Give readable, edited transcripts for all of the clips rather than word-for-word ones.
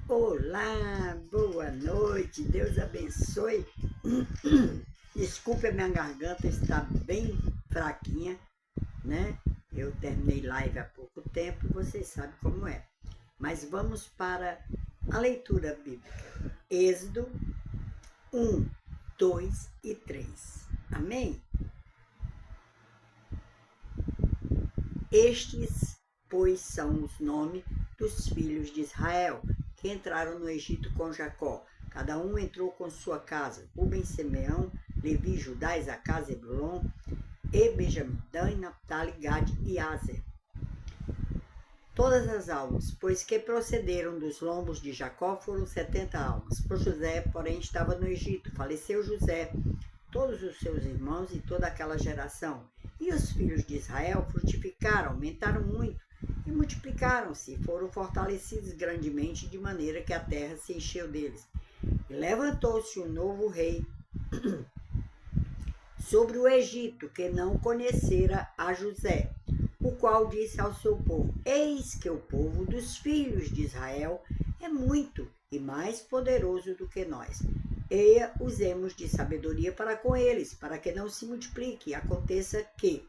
Olá, boa noite, Deus abençoe. Desculpe, a minha garganta está bem fraquinha, né? Eu terminei live há pouco tempo e vocês sabem como é. Mas vamos para a leitura bíblica. Êxodo 1, 2 e 3. Amém? Estes, pois, são os nomes dos filhos de Israel, que entraram no Egito com Jacó. Cada um entrou com sua casa. Rubem, Simeão, Levi, Judá, Isacar, Zebulon e Benjamim, Dan, Naphtali, Gade e Aser. Todas as almas, pois que procederam dos lombos de Jacó, foram 70 almas. Por José, porém, estava no Egito. Faleceu José, todos os seus irmãos e toda aquela geração. E os filhos de Israel frutificaram, aumentaram muito e multiplicaram-se, foram fortalecidos grandemente, de maneira que a terra se encheu deles. E levantou-se um novo rei sobre o Egito, que não conhecera a José, o qual disse ao seu povo: Eis que o povo dos filhos de Israel é muito e mais poderoso do que nós. Eia, usemos de sabedoria para com eles, para que não se multiplique, e aconteça que,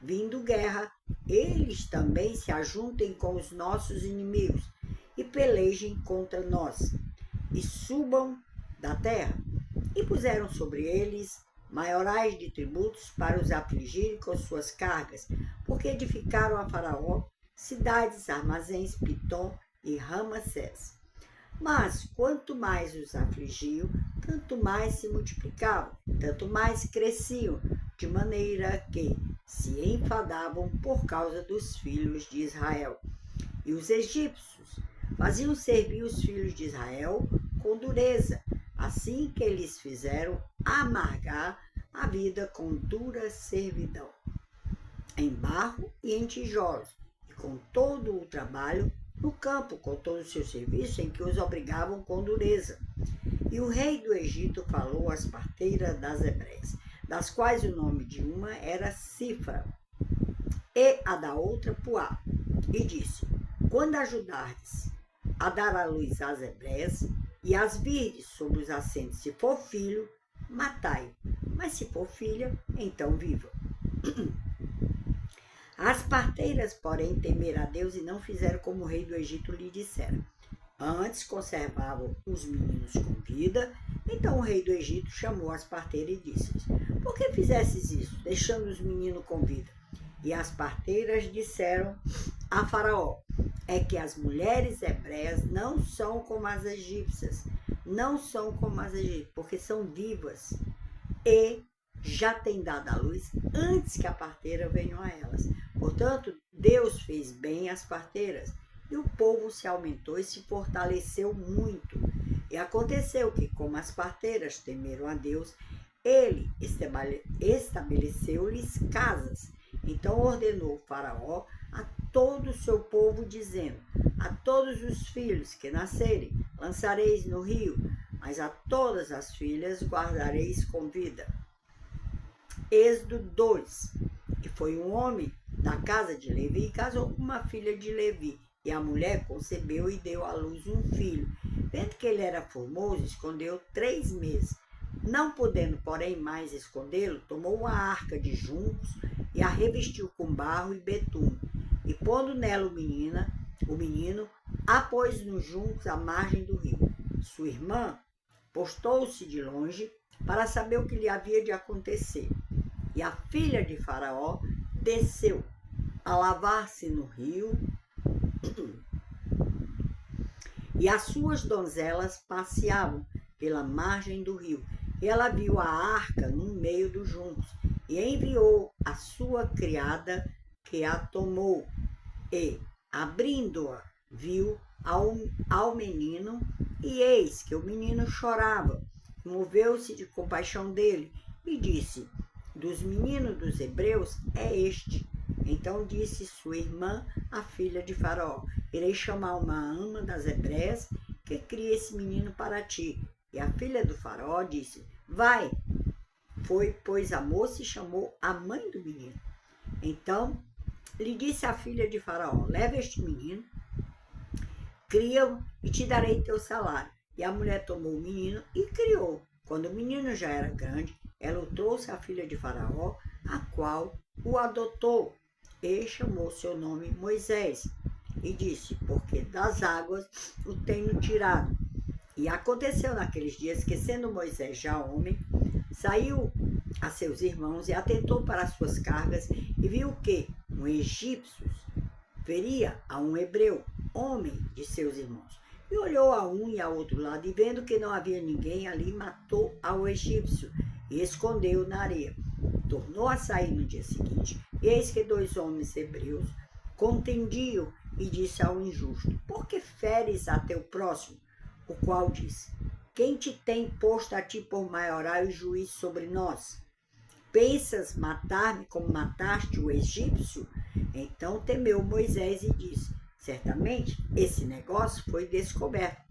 vindo guerra, eles também se ajuntem com os nossos inimigos e pelejem contra nós, e subam da terra. E puseram sobre eles maiorais de tributos para os afligirem com suas cargas, porque edificaram a Faraó cidades, armazéns, Pitom e Ramassés. Mas quanto mais os afligiam, tanto mais se multiplicavam, tanto mais cresciam, de maneira que se enfadavam por causa dos filhos de Israel. E os egípcios faziam servir os filhos de Israel com dureza, assim que eles fizeram amargar a vida com dura servidão, em barro e em tijolos, e com todo o trabalho no campo, com todo o seu serviço, em que os obrigavam com dureza. E o rei do Egito falou às parteiras das hebreias, das quais o nome de uma era Cifra, e a da outra Puá, e disse: Quando ajudardes a dar à luz às hebreias, e as virdes sobre os assentos, se for filho, matai-o, mas se for filha, então viva. As parteiras, porém, temeram a Deus e não fizeram como o rei do Egito lhe dissera. Antes conservavam os meninos com vida. Então o rei do Egito chamou as parteiras e disse-lhes: Por que fizestes isso, deixando os meninos com vida? E as parteiras disseram a Faraó: É que as mulheres hebreias não são como as egípcias, porque são vivas e já têm dado à luz antes que a parteira venha a elas. Portanto, Deus fez bem às parteiras, e o povo se aumentou e se fortaleceu muito. E aconteceu que, como as parteiras temeram a Deus, ele estabeleceu-lhes casas. Então ordenou o Faraó a todo o seu povo, dizendo: A todos os filhos que nascerem lançareis no rio, mas a todas as filhas guardareis com vida. Êxodo 2. E foi um homem da casa de Levi e casou com uma filha de Levi. E a mulher concebeu e deu à luz um filho. Vendo que ele era formoso, escondeu 3 meses. Não podendo, porém, mais escondê-lo, tomou uma arca de juncos e a revestiu com barro e betume. E pondo nela o menino, a pôs nos juncos à margem do rio. Sua irmã postou-se de longe para saber o que lhe havia de acontecer. E a filha de Faraó desceu a lavar-se no rio, e as suas donzelas passeavam pela margem do rio. E ela viu a arca no meio dos juncos, e enviou a sua criada, que a tomou, e, abrindo-a, viu ao menino, e eis que o menino chorava. Moveu-se de compaixão dele, e disse: Dos meninos dos hebreus é este. Então disse sua irmã, a filha de Faraó: Irei chamar uma ama das hebreias, que cria esse menino para ti. E a filha do Faraó disse: Vai. Foi, pois, a moça e chamou a mãe do menino. Então lhe disse a filha de Faraó: Leva este menino, cria-o e te darei teu salário. E a mulher tomou o menino e criou. Quando o menino já era grande, ela o trouxe à filha de Faraó, a qual o adotou e chamou seu nome Moisés. E disse, porque das águas o tenho tirado. E aconteceu naqueles dias que, sendo Moisés já homem, saiu a seus irmãos e atentou para as suas cargas e viu que um egípcio veria a um hebreu, homem de seus irmãos. E olhou a um e a outro lado, e vendo que não havia ninguém ali, matou ao egípcio e escondeu-o na areia. Tornou a sair no dia seguinte, e eis que 2 homens hebreus contendiam, e disse ao injusto, por que feres a teu próximo? O qual disse, quem te tem posto a ti por maioral e juiz sobre nós? Pensas matar-me como mataste o egípcio? Então temeu Moisés e disse, certamente esse negócio foi descoberto.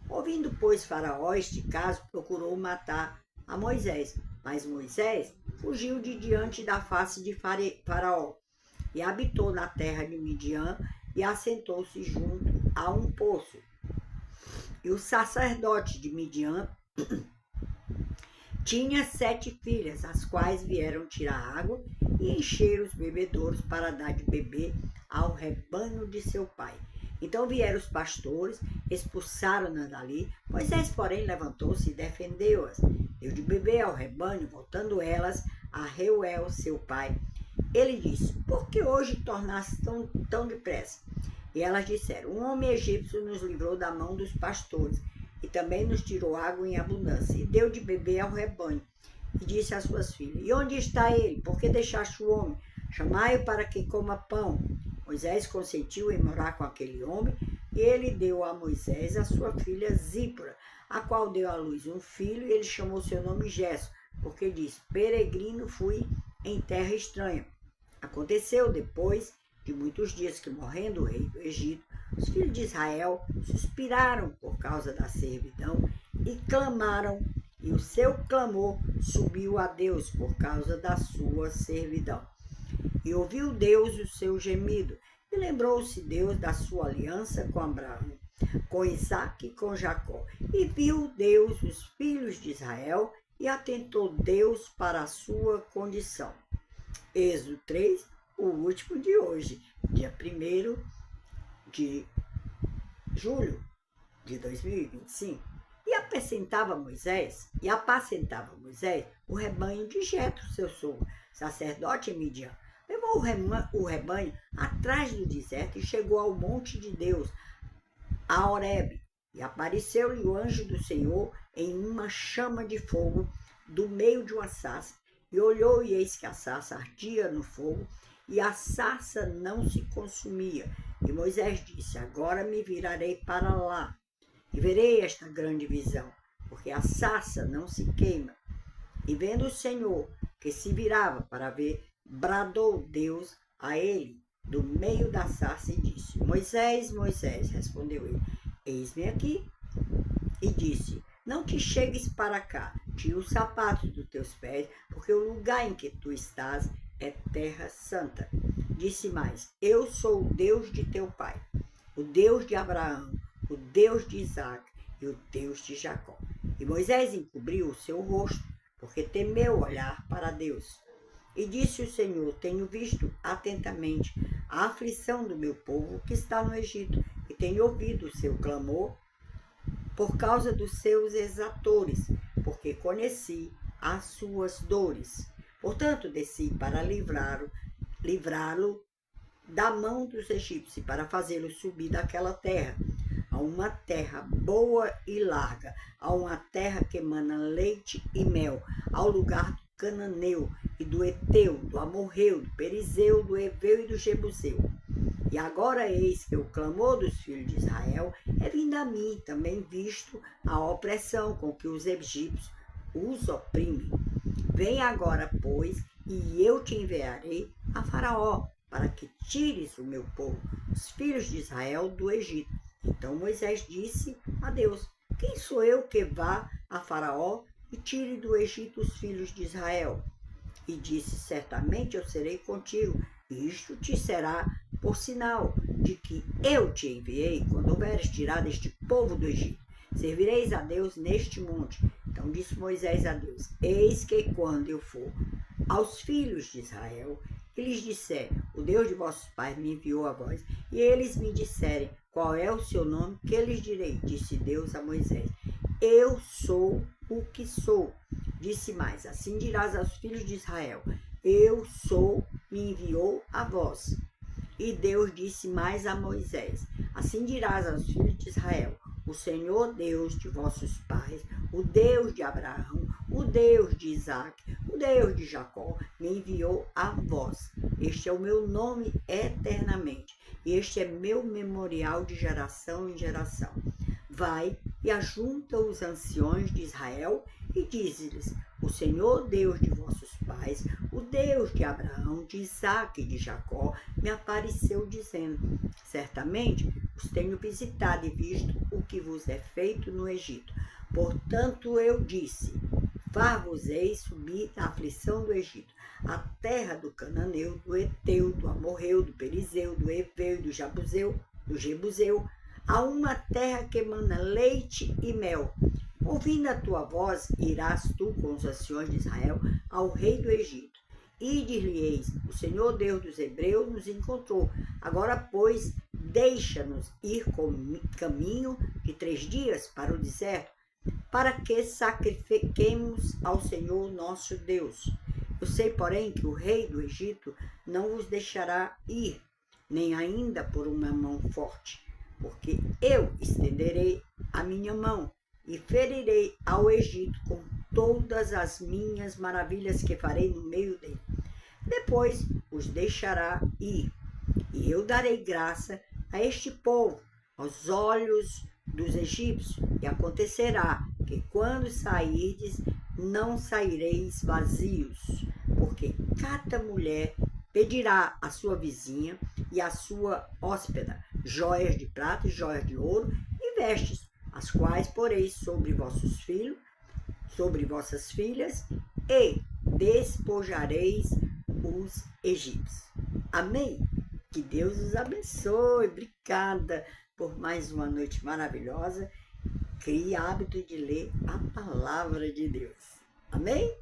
Ouvindo, pois, Faraó este caso, procurou matar a Moisés. Mas Moisés fugiu de diante da face de Faraó e habitou na terra de Midian e assentou-se junto a um poço. E o sacerdote de Midian tinha 7 filhas, as quais vieram tirar água e encher os bebedouros para dar de beber ao rebanho de seu pai. Então vieram os pastores, expulsaram-nas dali. Moisés, porém, levantou-se e defendeu-as. Deu de beber ao rebanho, voltando elas a Reuel, seu pai. Ele disse, por que hoje tornaste tão depressa? E elas disseram, um homem egípcio nos livrou da mão dos pastores, e também nos tirou água em abundância, e deu de beber ao rebanho. E disse às suas filhas, e onde está ele? Por que deixaste o homem? Chamai-o para que coma pão. Moisés consentiu em morar com aquele homem, e ele deu a Moisés a sua filha Zípora, a qual deu à luz um filho, e ele chamou seu nome Gesso, porque disse, peregrino fui em terra estranha. Aconteceu depois de muitos dias que, morrendo o rei do Egito, os filhos de Israel suspiraram por causa da servidão e clamaram, e o seu clamor subiu a Deus por causa da sua servidão. E ouviu Deus o seu gemido, e lembrou-se Deus da sua aliança com Abraão, com Isaque e com Jacó. E viu Deus os filhos de Israel, e atentou Deus para a sua condição. Êxodo 3, o último de hoje, dia 1º de julho de 2025. E apacentava Moisés o rebanho de Jetro, seu sogro, sacerdote em Midian. Levou o rebanho atrás do deserto e chegou ao monte de Deus, a Horebe. E apareceu-lhe o anjo do Senhor em uma chama de fogo do meio de uma sarça. E olhou, e eis que a sarça ardia no fogo, e a sarça não se consumia. E Moisés disse, agora me virarei para lá, e verei esta grande visão, porque a sarça não se queima. E vendo o Senhor que se virava para ver, bradou Deus a ele do meio da sarça e disse, Moisés, Moisés, respondeu ele, eis-me aqui. E disse, não te chegues para cá, tira os sapatos dos teus pés, porque o lugar em que tu estás é terra santa. Disse mais, eu sou o Deus de teu pai, o Deus de Abraão, o Deus de Isaque e o Deus de Jacó. E Moisés encobriu o seu rosto, porque temeu olhar para Deus. E disse o Senhor, tenho visto atentamente a aflição do meu povo que está no Egito, e tenho ouvido o seu clamor por causa dos seus exatores, porque conheci as suas dores. Portanto, desci para livrá-lo da mão dos egípcios, e para fazê-lo subir daquela terra, a uma terra boa e larga, a uma terra que emana leite e mel, ao lugar do cananeu e do Eteu, do Amorreu, do Perizeu, do Eveu e do Jebuseu. E agora eis que o clamor dos filhos de Israel é vindo a mim, também visto a opressão com que os egípcios os oprimem. Vem agora, pois, e eu te enviarei a Faraó, para que tires o meu povo, os filhos de Israel, do Egito. Então Moisés disse a Deus, quem sou eu que vá a Faraó e tire do Egito os filhos de Israel? E disse, certamente eu serei contigo, e isto te será por sinal de que eu te enviei quando houveres tirado este povo do Egito. Servireis a Deus neste monte. Então disse Moisés a Deus: eis que quando eu for aos filhos de Israel e lhes disser: o Deus de vossos pais me enviou a vós, e eles me disserem: qual é o seu nome? Que lhes direi? Disse Deus a Moisés: eu sou o que sou. Disse mais: assim dirás aos filhos de Israel: eu sou, me enviou a vós. E Deus disse mais a Moisés: assim dirás aos filhos de Israel: o Senhor Deus de vossos pais, o Deus de Abraão, o Deus de Isaque, o Deus de Jacó, me enviou a vós. Este é o meu nome eternamente, e este é meu memorial de geração em geração. Vai e ajunta os anciões de Israel e dize-lhes: o Senhor Deus de vossos pais, o Deus de Abraão, de Isaque e de Jacó, me apareceu dizendo: certamente os tenho visitado e visto o que vos é feito no Egito. Portanto eu disse: far-vos-ei subir na aflição do Egito, a terra do Cananeu, do Eteu, do Amorreu, do Perizeu, do Eveu e do Jebuseu, a uma terra que emana leite e mel. Ouvindo a tua voz, irás tu com os anciões de Israel ao rei do Egito. E dir-lhe-eis: o Senhor Deus dos Hebreus nos encontrou. Agora, pois, deixa-nos ir caminho de 3 dias para o deserto, para que sacrifiquemos ao Senhor nosso Deus. Eu sei, porém, que o rei do Egito não vos deixará ir, nem ainda por uma mão forte, porque eu estenderei a minha mão e ferirei ao Egito com todas as minhas maravilhas que farei no meio dele. Depois os deixará ir, e eu darei graça a este povo aos olhos dos egípcios, e acontecerá que quando sairdes, não saireis vazios, porque cada mulher pedirá à sua vizinha e à sua hóspeda joias de prata e joias de ouro e vestes, as quais poreis sobre vossos filhos, sobre vossas filhas, e despojareis os egípcios. Amém? Que Deus os abençoe. Obrigada por mais uma noite maravilhosa. Crie hábito de ler a palavra de Deus. Amém?